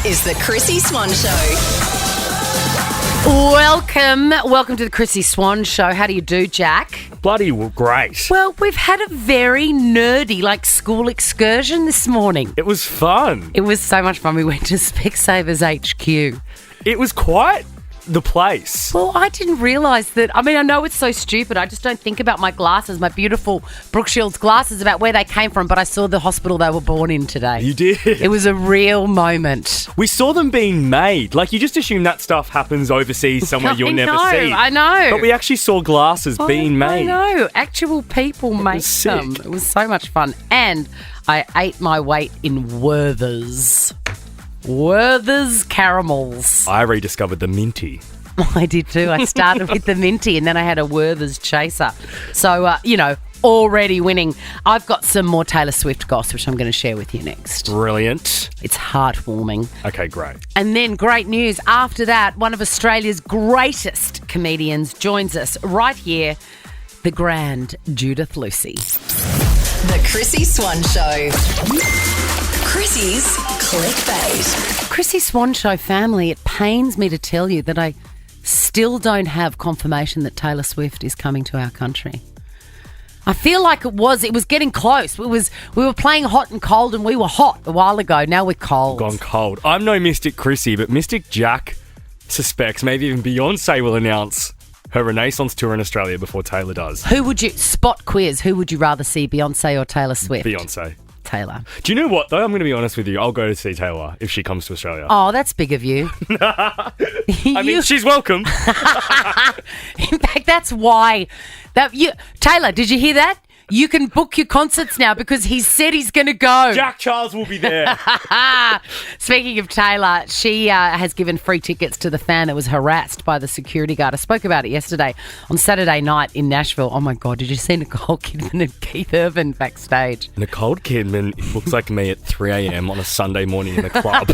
is the Chrissy Swan Show. Welcome to the Chrissy Swan Show. How do you do, Jack? Bloody great. Well, we've had a very nerdy, school excursion this morning. It was fun. It was so much fun. We went to Specsavers HQ. It was quite the place. Well, I didn't realise that. I mean, I know it's so stupid. I just don't think about my glasses, my beautiful Brooke Shields glasses, about where they came from, but I saw the hospital they were born in today. You did. It was a real moment. We saw them being made. You just assume that stuff happens overseas somewhere you'll never see. I know. But we actually saw glasses being made. I know. Actual people make them. It was so much fun. And I ate my weight in Werther's. Werther's caramels. I rediscovered the minty. I did too. I started with the minty and then I had a Werther's chaser. So, already winning. I've got some more Taylor Swift goss, which I'm going to share with you next. Brilliant. It's heartwarming. Okay, great. And then great news. After that, one of Australia's greatest comedians joins us right here, the grand Judith Lucy. The Chrissy Swan Show. Chrissy's Clickbait. Chrissy Swan Show family, it pains me to tell you that I still don't have confirmation that Taylor Swift is coming to our country. I feel like it was getting close. We were playing hot and cold, and we were hot a while ago. Now we're cold. Gone cold. I'm no Mystic Chrissy, but Mystic Jack suspects maybe even Beyonce will announce her Renaissance tour in Australia before Taylor does. Who would you rather see, Beyonce or Taylor Swift? Beyonce. Taylor. Do you know what, though? I'm going to be honest with you. I'll go to see Taylor if she comes to Australia. Oh, that's big of you. I mean, she's welcome. In fact, that's why. Taylor, did you hear that? You can book your concerts now because he said he's going to go. Jack Charles will be there. Speaking of Taylor, she has given free tickets to the fan that was harassed by the security guard. I spoke about it yesterday on Saturday night in Nashville. Oh, my God, did you see Nicole Kidman and Keith Urban backstage? Nicole Kidman looks like me at 3 a.m. on a Sunday morning in a club.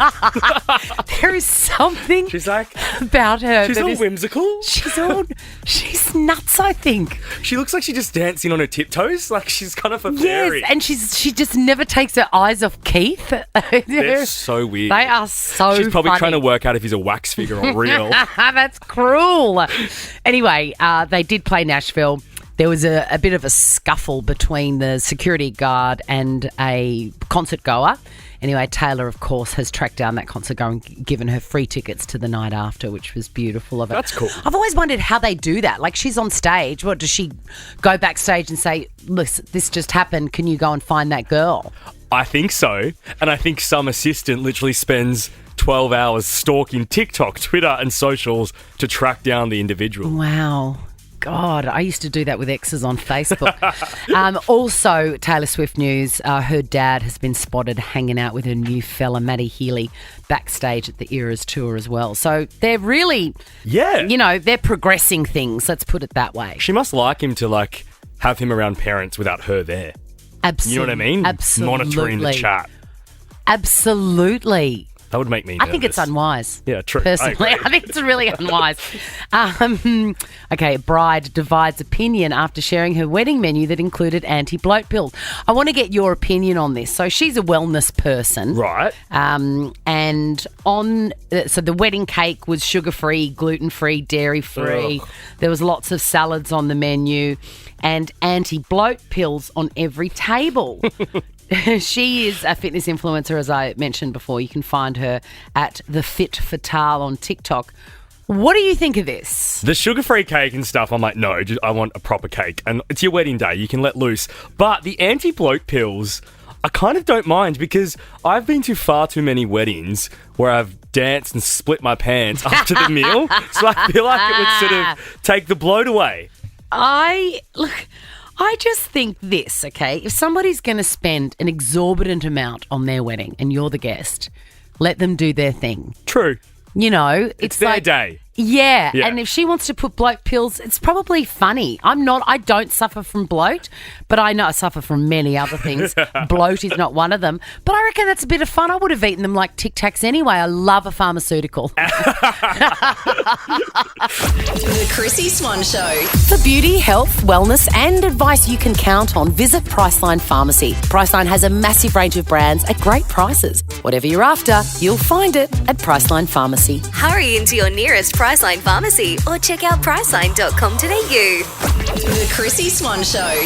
There is something she's like, about her. She's all whimsical. She's nuts, I think. She looks like she's just dancing on her tiptoes. Like she's kind of a fairy. Yes, and she just never takes her eyes off Keith. They're so weird. They are so She's probably funny. trying to work out if he's a wax figure or real. That's cruel. Anyway, they did play Nashville. There was a bit of a scuffle between the security guard and a concert goer. Anyway, Taylor, of course, has tracked down that concert goer and given her free tickets to the night after, which was beautiful of her. That's cool. I've always wondered how they do that. She's on stage. What, does she go backstage and say, look, this just happened. Can you go and find that girl? I think so. And I think some assistant literally spends 12 hours stalking TikTok, Twitter and socials to track down the individual. Wow. God, I used to do that with exes on Facebook. Also, Taylor Swift news, her dad has been spotted hanging out with her new fella, Maddie Healy, backstage at the Eras tour as well. So they're really, they're progressing things, let's put it that way. She must like him to, have him around parents without her there. Absolutely. You know what I mean? Absolutely. Monitoring the chat. Absolutely. That would make me nervous. I think it's unwise. Yeah, true. Personally, I think it's really unwise. Okay, bride divides opinion after sharing her wedding menu that included anti-bloat pills. I want to get your opinion on this. So she's a wellness person. Right. So the wedding cake was sugar-free, gluten-free, dairy-free. Ugh. There was lots of salads on the menu and anti-bloat pills on every table. She is a fitness influencer, as I mentioned before. You can find her at The Fit Fatale on TikTok. What do you think of this? The sugar-free cake and stuff, I'm like, no, I want a proper cake. And it's your wedding day, you can let loose. But the anti-bloat pills, I kind of don't mind because I've been to far too many weddings where I've danced and split my pants after the meal. So I feel like it would sort of take the bloat away. I just think this, okay? If somebody's going to spend an exorbitant amount on their wedding and you're the guest, let them do their thing. True. It's their day. Yeah, and if she wants to put bloat pills, it's probably funny. I don't suffer from bloat, but I know I suffer from many other things. Bloat is not one of them. But I reckon that's a bit of fun. I would have eaten them like Tic Tacs anyway. I love a pharmaceutical. The Chrissy Swan Show. For beauty, health, wellness and advice you can count on, visit Priceline Pharmacy. Priceline has a massive range of brands at great prices. Whatever you're after, you'll find it at Priceline Pharmacy. Hurry into your nearest Priceline pharmacy or check out priceline.com.au. The Chrissy Swan Show.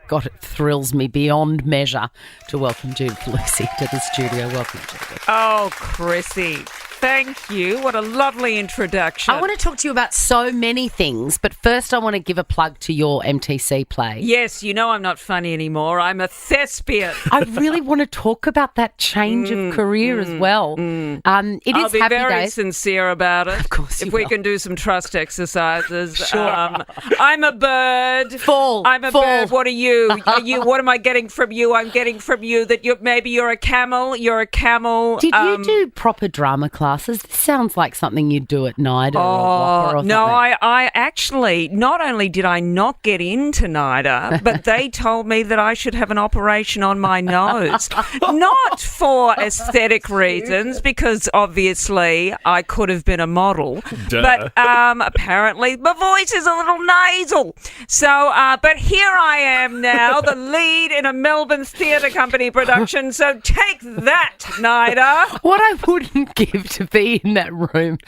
God, it thrills me beyond measure to welcome Judith Lucy to the studio. Welcome, Judith. Oh, Chrissy, thank you. What a lovely introduction. I want to talk to you about so many things, but first I want to give a plug to your MTC play. Yes, you know I'm not funny anymore. I'm a thespian. I really want to talk about that change of career as well. It I'll is be happy very days. sincere about it. Of course you If we will. can do some trust exercises. Sure. I'm a bird. Fall. I'm a bird. What are you? What am I getting from you? I'm getting from you that maybe you're a camel. You're a camel. Did you do proper drama classes? This sounds like something you'd do at NIDA or Whopper or no, something. I actually, not only did I not get into NIDA, but they told me that I should have an operation on my nose. Not for aesthetic reasons, because obviously I could have been a model. Duh. But apparently my voice is a little nasal. So, but here I am now, the lead in a Melbourne Theatre Company production. So take that, NIDA. What I wouldn't give to be in that room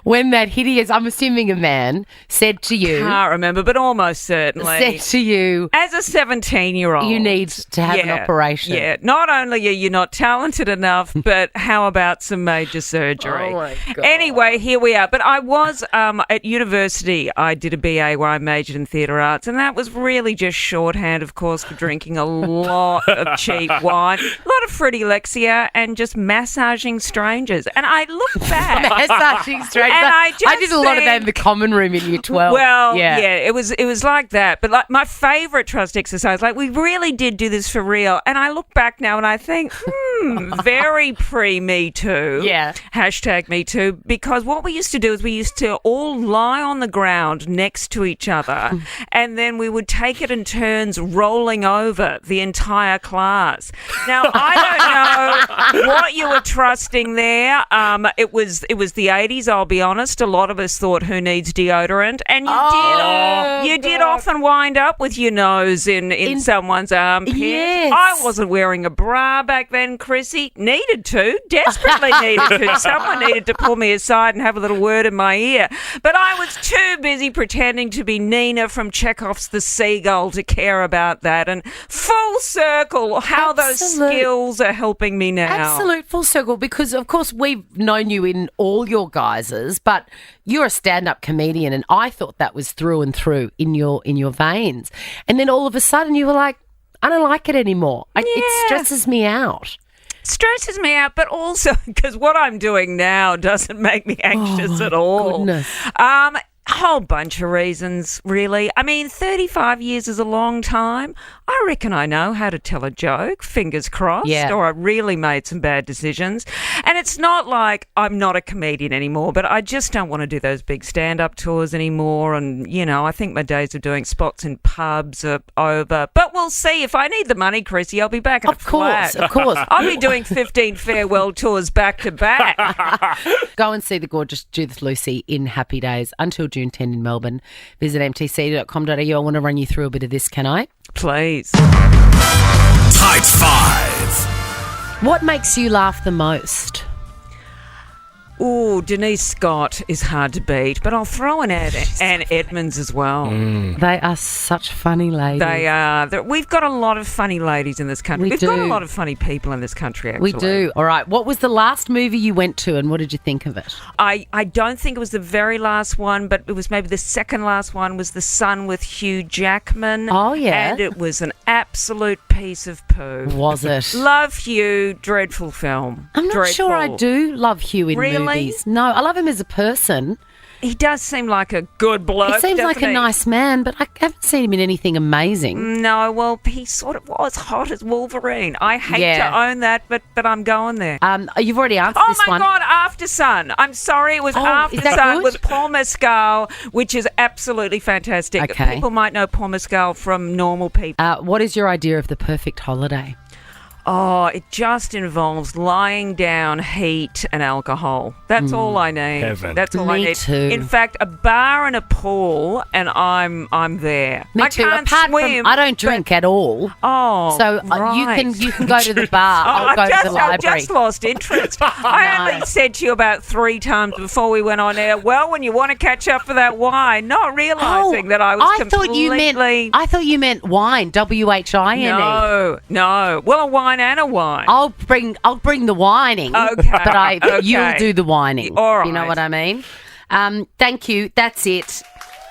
when that hideous, I'm assuming a man, said to you, Can't remember, but almost certainly. said to you, As a 17-year-old. you need to have an operation. Yeah. Not only are you not talented enough, but how about some major surgery? Oh, my God. Anyway, here we are. But I was at university, I did a BA where I majored in theatre arts, and that was really just shorthand, of course, for drinking a lot of cheap wine, a lot of fruity Lexia, and just massaging strangers. And I look back. Massaging straight. And I just did a lot of that in the common room in year 12. Well, yeah, it was like that. But like my favourite trust exercise, like we really did do this for real. And I look back now and I think, very pre-Me Too. Yeah. Hashtag Me Too. Because what we used to do is we used to all lie on the ground next to each other and then we would take it in turns rolling over the entire class. Now, I don't know what you were trusting there. It was the 80s, I'll be honest. A lot of us thought, who needs deodorant? And you did often wind up with your nose in someone's armpit. Yes. I wasn't wearing a bra back then, Chrissy. Needed to. Desperately needed to. Someone needed to pull me aside and have a little word in my ear. But I was too busy pretending to be Nina from Chekhov's The Seagull to care about that. And full circle, how those skills are helping me now. Absolute full circle, because of course we've known you in all your guises, but you're a stand-up comedian, and I thought that was through and through in your veins. And then all of a sudden you were like, I don't like it anymore. It stresses me out. Stresses me out, but also because what I'm doing now doesn't make me anxious at all. Goodness. A whole bunch of reasons, really. I mean, 35 years is a long time. I reckon I know how to tell a joke, fingers crossed, or I really made some bad decisions. And it's not like I'm not a comedian anymore, but I just don't want to do those big stand-up tours anymore. And, you know, I think my days of doing spots in pubs are over. But we'll see. If I need the money, Chrissy, I'll be back in a flat. Of course. I'll be doing 15 farewell tours back to back. Go and see the gorgeous Judith Lucy in Happy Days until June 10 in Melbourne. Visit mtc.com.au. I want to run you through a bit of this, can I? Please. Type 5. What makes you laugh the most? Ooh, Denise Scott is hard to beat, but I'll throw in Anne Edmonds as well. They are such funny ladies. They are. We've got a lot of funny ladies in this country. We've got a lot of funny people in this country, actually. We do. All right. What was the last movie you went to and what did you think of it? I don't think it was the very last one, but it was maybe the second last one, was The Sun with Hugh Jackman. Oh, yeah. And it was an absolute piece of poo. Was it? Love Hugh. Dreadful film. I'm not sure I do love Hugh in Really? movies. No, I love him as a person. He does seem like a good bloke. He seems like doesn't a he? nice man, but I haven't seen him in anything amazing. No, well, he sort of was hot as Wolverine. I hate to own that, but I'm going there. You've already answered Oh this my one. God, After Sun. I'm sorry, it was After is that Sun good? with Paul Mescal, which is absolutely fantastic. Okay. People might know Paul Mescal from Normal People. What is your idea of the perfect holiday? Oh, it just involves lying down, heat, and alcohol. That's all I need. Heaven. That's all I Me need. too. In fact, a bar and a pool, and I'm there. Me I too. can't Apart swim. from, I don't drink at all. Oh, So right. you can go to the bar. I'll go to the I've library. just lost interest. I only said to you about 3 times before we went on air, well, when you want to catch up for that wine, not realising that I was completely... I thought you meant wine. WHINE. No. Well, a wine and a wine. I'll bring the whining. Okay, But you'll okay. do the whining. All right. You know what I mean? Thank you. That's it.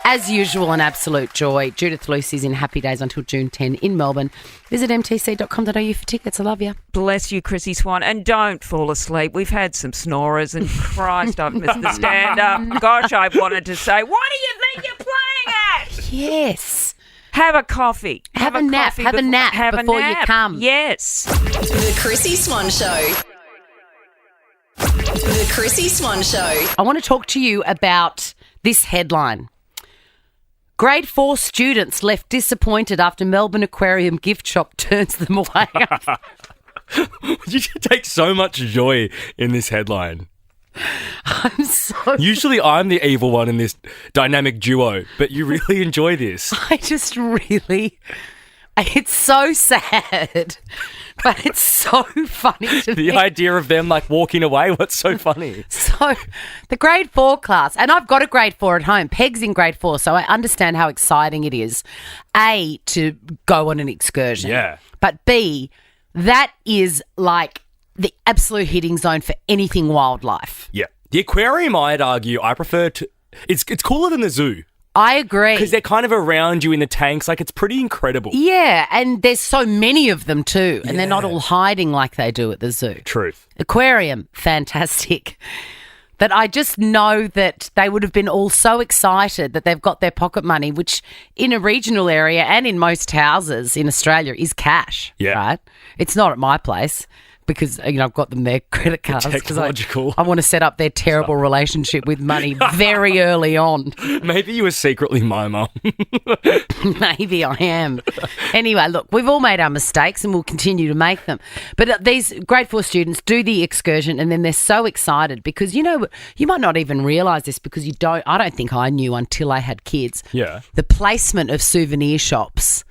As usual, an absolute joy. Judith Lucy's in Happy Days until June 10 in Melbourne. Visit mtc.com.au for tickets. I love you. Bless you, Chrissy Swan. And don't fall asleep. We've had some snorers, and Christ, I've missed the stand-up. Gosh, I wanted to say, what do you think you're playing at? Yes. Have a coffee. Have a nap. coffee Have a nap have a before you nap. come. Yes. The Chrissy Swan Show. The Chrissy Swan Show. I want to talk to you about this headline. Grade 4 students left disappointed after Melbourne Aquarium gift shop turns them away. You take so much joy in this headline. I'm so... Usually I'm the evil one in this dynamic duo, but you really enjoy this. I just really... It's so sad, but it's so funny to The me. idea of them like walking away, what's so funny? So the grade 4 class, and I've got a grade 4 at home. Peg's in grade 4, so I understand how exciting it is, A, to go on an excursion. Yeah. But B, that is like the absolute hitting zone for anything wildlife. Yeah. The aquarium, I'd argue, I prefer to... It's cooler than the zoo I agree. because they're kind of around you in the tanks. Like, it's pretty incredible. Yeah, and there's so many of them too, and they're not Yeah. all hiding like they do at the zoo. Truth. Aquarium, fantastic. But I just know that they would have been all so excited that they've got their pocket money, which in a regional area and in most houses in Australia is cash. Yeah. Right? It's not at my place because, I've got them their credit cards. 'cause Technological. I want to set up their terrible relationship with money very early on. Maybe you were secretly my mum. Maybe I am. Anyway, look, we've all made our mistakes and we'll continue to make them. But these grade 4 students do the excursion and then they're so excited because, you might not even realise this because I don't think I knew until I had kids. Yeah. The placement of souvenir shops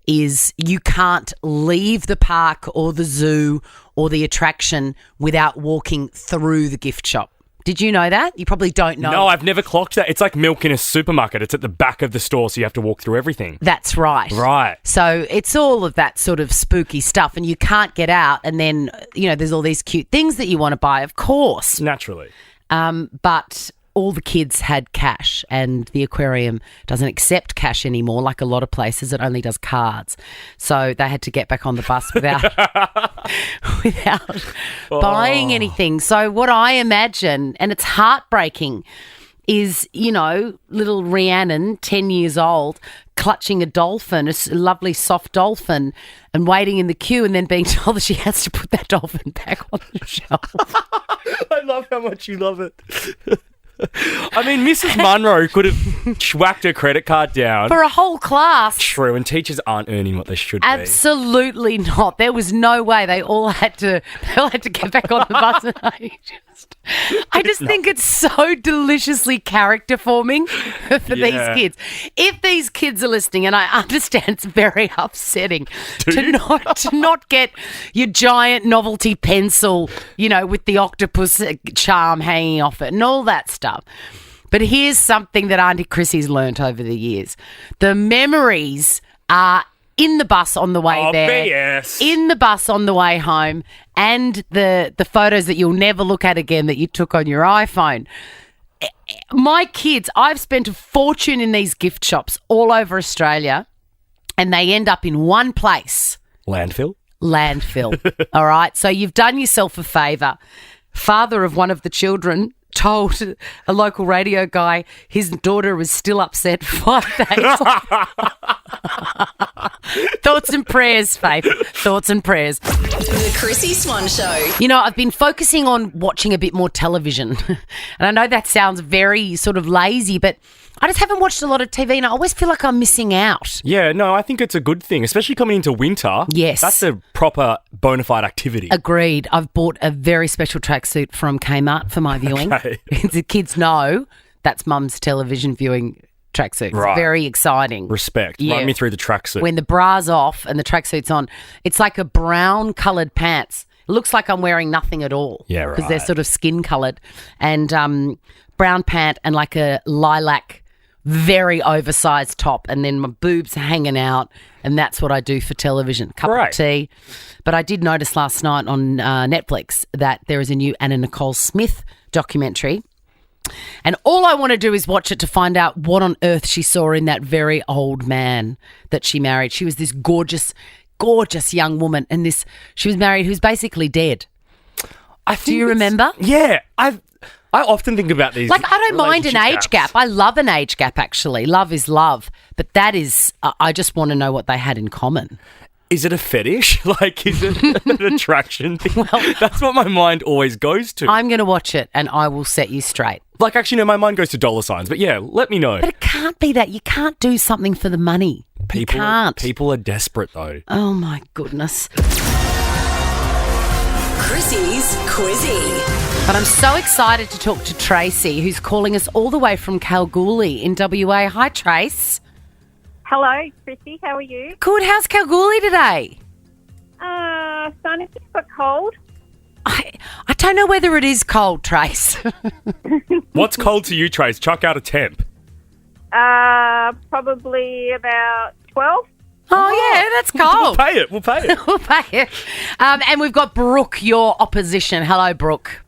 is you can't leave the park or the zoo or the attraction without walking through the gift shop. Did you know that? You probably don't know. No, I've never clocked that. It's like milk in a supermarket. It's at the back of the store, so you have to walk through everything. That's right. Right. So it's all of that sort of spooky stuff and you can't get out and then, there's all these cute things that you want to buy, of course. Naturally. But all the kids had cash and the aquarium doesn't accept cash anymore like a lot of places. It only does cards. So they had to get back on the bus without buying anything. So what I imagine, and it's heartbreaking, is, little Rhiannon, 10 years old, clutching a dolphin, a lovely soft dolphin, and waiting in the queue and then being told that she has to put that dolphin back on the shelf. I love how much you love it. I mean, Mrs. Munro could have whacked her credit card down. For a whole class. True, and teachers aren't earning what they should be. Absolutely not. There was no way. They all had to get back on the bus. And I just think it's so deliciously character forming for these kids. If these kids are listening, and I understand it's very upsetting to not get your giant novelty pencil, with the octopus charm hanging off it and all that stuff. But here's something that Auntie Chrissy's learnt over the years. The memories are in the bus on the way there, BS. in the bus on the way home, and the photos that you'll never look at again that you took on your iPhone. My kids, I've spent a fortune in these gift shops all over Australia, and they end up in one place. Landfill? All right? So you've done yourself a favour. Father of one of the children told a local radio guy his daughter was still upset 5 days Thoughts and prayers, Faith. Thoughts and prayers. The Chrissy Swan Show. You know, I've been focusing on watching a bit more television. And I know that sounds very sort of lazy, but I just haven't watched a lot of TV and I always feel like I'm missing out. Yeah, no, I think it's a good thing, especially coming into winter. Yes. That's a proper bona fide activity. Agreed. I've bought a very special tracksuit from Kmart for my viewing. Okay. The kids know that's Mum's television viewing tracksuit. Right. It's very exciting. Respect. Yeah. Run me through the tracksuit. When the bra's off and the tracksuit's on, it's like a brown coloured pants. It looks like I'm wearing nothing at all. Yeah, Because they're right. sort of skin coloured. And brown pant and like a lilac, very oversized top. And then my boobs are hanging out. And that's what I do for television. Cup Right. of tea. But I did notice last night on Netflix that there is a new Anna Nicole Smith documentary. And all I want to do is watch it to find out what on earth she saw in that very old man that she married. She was this gorgeous, gorgeous young woman, and she was married who's basically dead. Do you remember? Yeah. I often think about these. Like, I don't mind an relationship age gap. gaps. I love an age gap, actually. Love is love. But that is, I just want to know what they had in common. Is it a fetish? Like, is it an attraction thing? Well, that's what my mind always goes to. I'm going to watch it and I will set you straight. Like, actually, no, my mind goes to dollar signs. But yeah, let me know. But it can't be that. You can't do something for the money. You can't. People are desperate, though. Oh, my goodness. Chrissy's Quizzy. But I'm so excited to talk to Tracy, who's calling us all the way from Kalgoorlie in WA. Hi, Trace. Hello, Chrissy. How are you? Good. How's Kalgoorlie today? Starting to get cold. I don't know whether it is cold, Trace. What's cold to you, Trace? Chuck out a temp. Probably about 12. Oh, yeah, that's cold. We'll pay it. We'll pay it. And we've got Brooke, your opposition. Hello, Brooke.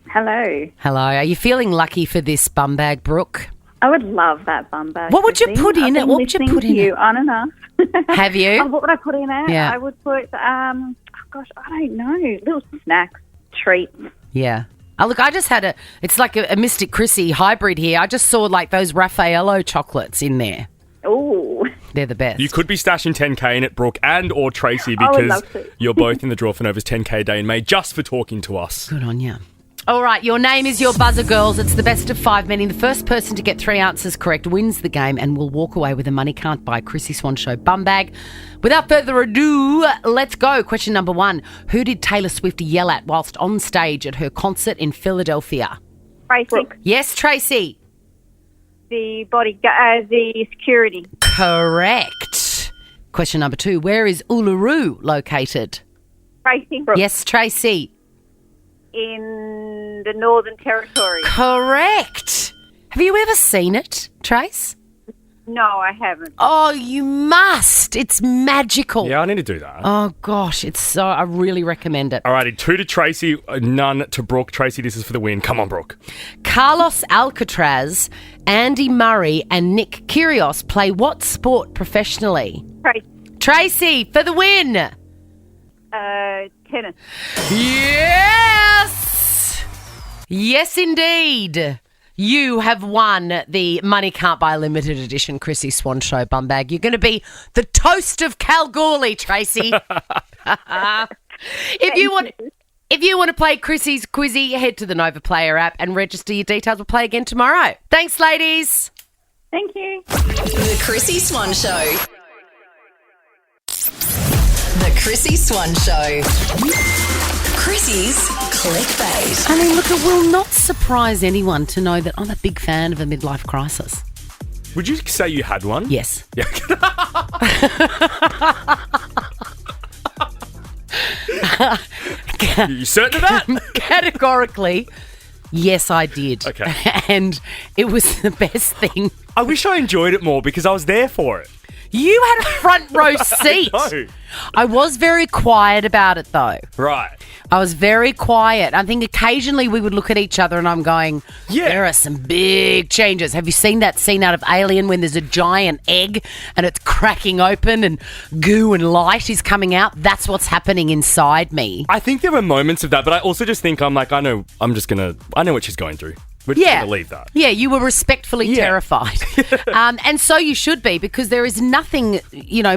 Hello. Hello. Are you feeling lucky for this bum bag, Brooke? I would love that bum bag. What would you Chrissy. put in I've it? been What would you listening put to in you it? on and off. Have you? Oh, what would I put in it? Yeah. I would put, I don't know, little snacks, treats. Yeah. Oh, look, I just had it's like a Mystic Chrissy hybrid here. I just saw like those Raffaello chocolates in there. Ooh. They're the best. You could be stashing 10K in it, Brooke and or Tracy, I would because love to. you're both in the draw for Nova's 10K day in May just for talking to us. Good on you. All right, your name is your buzzer, girls. It's the best of 5, meaning the first person to get 3 answers correct wins the game and will walk away with a Money Can't Buy Chrissy Swan Show bum bag. Without further ado, let's go. Question number 1. Who did Taylor Swift yell at whilst on stage at her concert in Philadelphia? Tracy. Yes, Tracy. The the security. Correct. Question number 2. Where is Uluru located? Tracy. Yes, Tracy. In the Northern Territory. Correct. Have you ever seen it, Trace? No, I haven't. Oh, you must. It's magical. Yeah, I need to do that. Oh, gosh. I really recommend it. Alrighty, 2 to Tracy, none to Brooke. Tracy, this is for the win. Come on, Brooke. Carlos Alcatraz, Andy Murray and Nick Kyrgios play what sport professionally? Tracy. Tracy, for the win. Tennis. Yes! Yes, indeed. You have won the Money Can't Buy limited edition Chrissy Swan Show bum bag. You're going to be the toast of Kalgoorlie, Tracy. If you want to play Chrissy's Quizzy, head to the Nova Player app and register your details. We'll play again tomorrow. Thanks, ladies. Thank you. The Chrissy Swan Show. The Chrissy Swan Show. Chrissy's clickbait. I mean, look, it will not surprise anyone to know that I'm a big fan of a midlife crisis. Would you say you had one? Yes. Yeah. You certain of that? Categorically, yes, I did. Okay. And it was the best thing. I wish I enjoyed it more because I was there for it. You had a front row seat. No. I was very quiet about it, though. Right. I was very quiet. I think occasionally we would look at each other and I'm going, Yeah. there are some big changes. Have you seen that scene out of Alien when there's a giant egg and it's cracking open and goo and light is coming out? That's what's happening inside me. I think there were moments of that, but I also just think I know what she's going through. We're just going to leave that. Yeah, you were respectfully terrified. And so you should be, because there is nothing,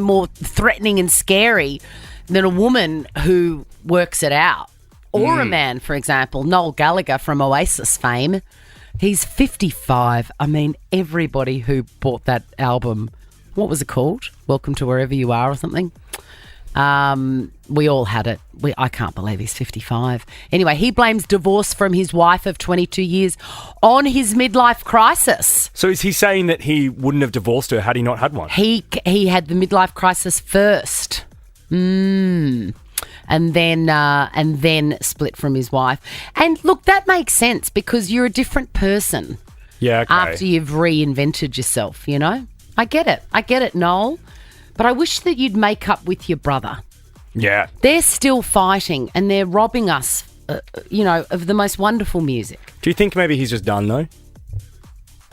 more threatening and scary than a woman who works it out. Or a man, for example, Noel Gallagher from Oasis fame. He's 55. I mean, everybody who bought that album, what was it called? Welcome to Wherever You Are or something? We all had it. I can't believe he's 55. Anyway, he blames divorce from his wife of 22 years on his midlife crisis. So is he saying that he wouldn't have divorced her had he not had one? He had the midlife crisis first. And then split from his wife. And look, that makes sense because you're a different person. Yeah, okay. After you've reinvented yourself, I get it, Noel. But I wish that you'd make up with your brother. Yeah. They're still fighting and they're robbing us, of the most wonderful music. Do you think maybe he's just done, though?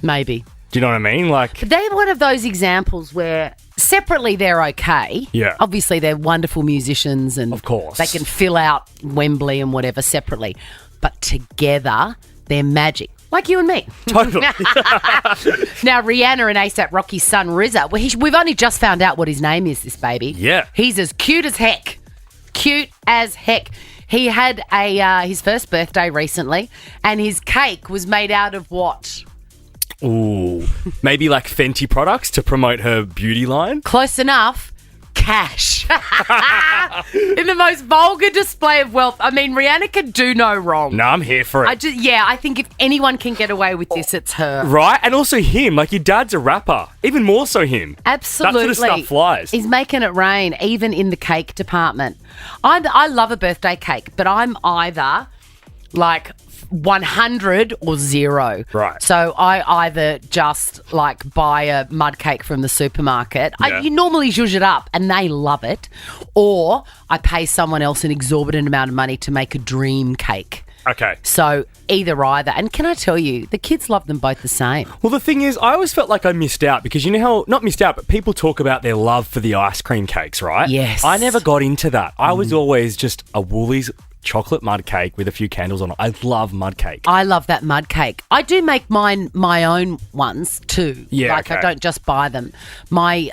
Maybe. Do you know what I mean? But they're one of those examples where separately they're okay. Yeah. Obviously they're wonderful musicians and of course they can fill out Wembley and whatever separately. But together they're magic. Like you and me. Totally. Now, Rihanna and A$AP Rocky's son, RZA, we've only just found out what his name is, this baby. Yeah. He's as cute as heck. Cute as heck. He had his first birthday recently and his cake was made out of what? Ooh. Maybe like Fenty products to promote her beauty line? Close enough. Cash. In the most vulgar display of wealth. I mean, Rihanna can do no wrong. No, I'm here for it. I think if anyone can get away with this, it's her. Right? And also him. Like, your dad's a rapper. Even more so him. Absolutely. That sort of stuff flies. He's making it rain, even in the cake department. I love a birthday cake, but I'm either like 100 or 0. Right. So I either just buy a mud cake from the supermarket. Yeah. You normally zhuzh it up and they love it. Or I pay someone else an exorbitant amount of money to make a dream cake. Okay. So either. And can I tell you, the kids love them both the same. Well, the thing is, I always felt like I missed out because you know how, not missed out, but people talk about their love for the ice cream cakes, right? Yes. I never got into that. I was always just a Woolies chocolate mud cake with a few candles on it. I love mud cake. I love that mud cake. I do make my own ones too. Yeah, I don't just buy them. My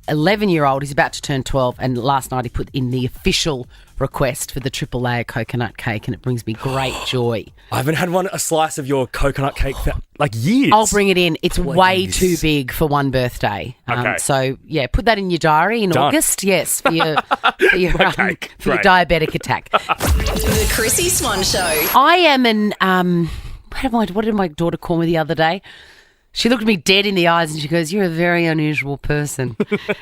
11-year-old, he's about to turn 12, and last night he put in the official request for the triple layer coconut cake, and it brings me great joy. I haven't had a slice of your coconut cake for years. I'll bring it in. It's way Please. too big for one birthday. Okay. So yeah, put that in your diary in Done. August. Yes, for your diabetic attack. The Chrissy Swan Show. I am an what did my daughter call me the other day? She looked me dead in the eyes and she goes, "You're a very unusual person."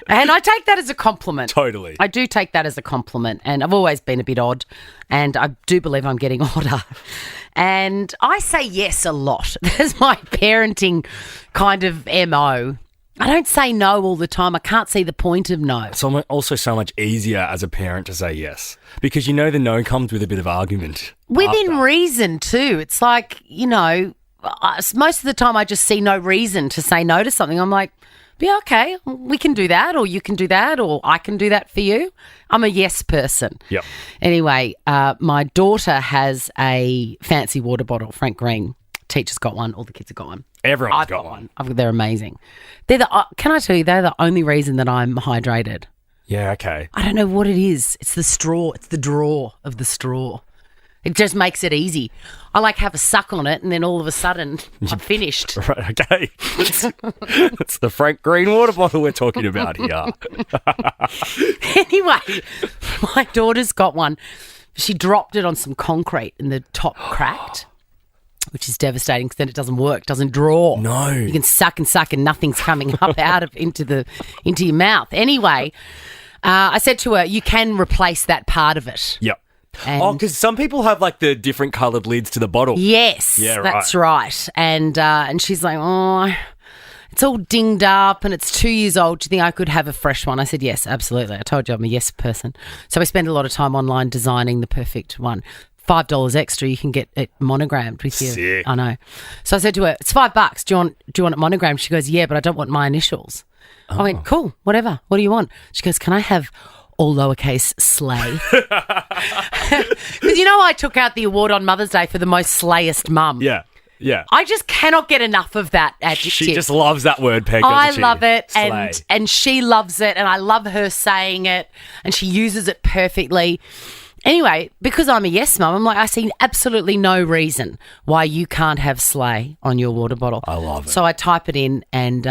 And I take that as a compliment. Totally. I do take that as a compliment. And I've always been a bit odd. And I do believe I'm getting odder. And I say yes a lot. That's my parenting kind of MO. I don't say no all the time. I can't see the point of no. It's also so much easier as a parent to say yes because the no comes with a bit of argument. Within after. reason too. It's like, most of the time I just see no reason to say no to something. I'm like, yeah, okay, we can do that, or you can do that, or I can do that for you. I'm a yes person. Yep. Anyway, my daughter has a fancy water bottle, Frank Green. Teacher's got one. All the kids have got one. Everyone's I've got one. They're amazing. Can I tell you, they're the only reason that I'm hydrated. Yeah, okay. I don't know what it is. It's the straw. It's the draw of the straw. It just makes it easy. I have a suck on it and then all of a sudden I'm finished. Right, okay. It's the Frank Green water bottle we're talking about here. Anyway, my daughter's got one. She dropped it on some concrete and the top cracked, which is devastating because then it doesn't work, doesn't draw. No. You can suck and nothing's coming up into your mouth. Anyway, I said to her, you can replace that part of it. Yep. And because some people have the different coloured lids to the bottle. yes, Yeah, that's right. And she's like, oh, it's all dinged up and it's 2 years old. Do you think I could have a fresh one? I said, yes, absolutely. I told you I'm a yes person. So we spend a lot of time online designing the perfect one. $5 extra, you can get it monogrammed with you. Sick. I know. So I said to her, it's $5. Do you want it monogrammed? She goes, yeah, but I don't want my initials. I went, cool, whatever. What do you want? She goes, can I have all lowercase slay? Because I took out the award on Mother's Day for the most slayest mum. Yeah. Yeah. I just cannot get enough of that adjective. She just loves that word, Peg. I doesn't she? love it, Slay. and she loves it, and I love her saying it, and she uses it perfectly. Anyway, because I'm a yes mum, I'm like, I see absolutely no reason why you can't have slay on your water bottle. I love it. So I type it in and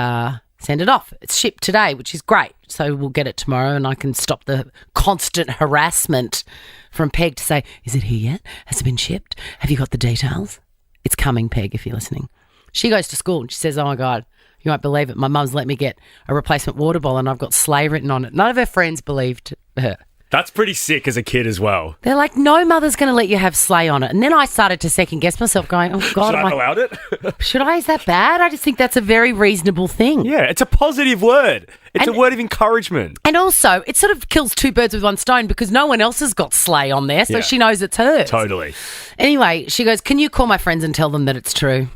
send it off. It's shipped today, which is great. So we'll get it tomorrow, and I can stop the constant harassment from Peg to say, is it here yet? Has it been shipped? Have you got the details? It's coming, Peg, if you're listening. She goes to school and she says, oh, my God, you won't believe it. My mum's let me get a replacement water bottle and I've got slay written on it. None of her friends believed her. That's pretty sick as a kid as well. They're like, no mother's going to let you have slay on it. And then I started to second guess myself going, oh, God. Should I have allowed it? Should I? Is that bad? I just think that's a very reasonable thing. Yeah, it's a positive word. It's a word of encouragement. And also, it sort of kills two birds with one stone because no one else has got slay on there, so Yeah. she knows it's hers. Totally. Anyway, she goes, can you call my friends and tell them that it's true?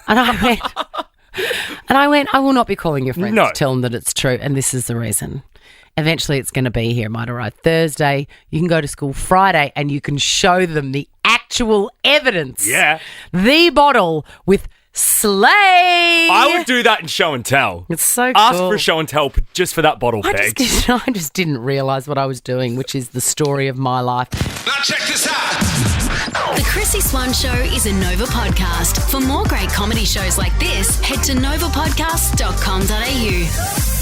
And I went, I will not be calling your friends No. to tell them that it's true, and this is the reason. Eventually, it's going to be here. It might arrive Thursday. You can go to school Friday, and you can show them the actual evidence. Yeah. The bottle with slay. I would do that in show and tell. It's so Ask cool. for a show and tell just for that bottle, Peg. I just didn't realise what I was doing, which is the story of my life. Now check this out. The Chrissy Swan Show is a Nova podcast. For more great comedy shows like this, head to novapodcast.com.au.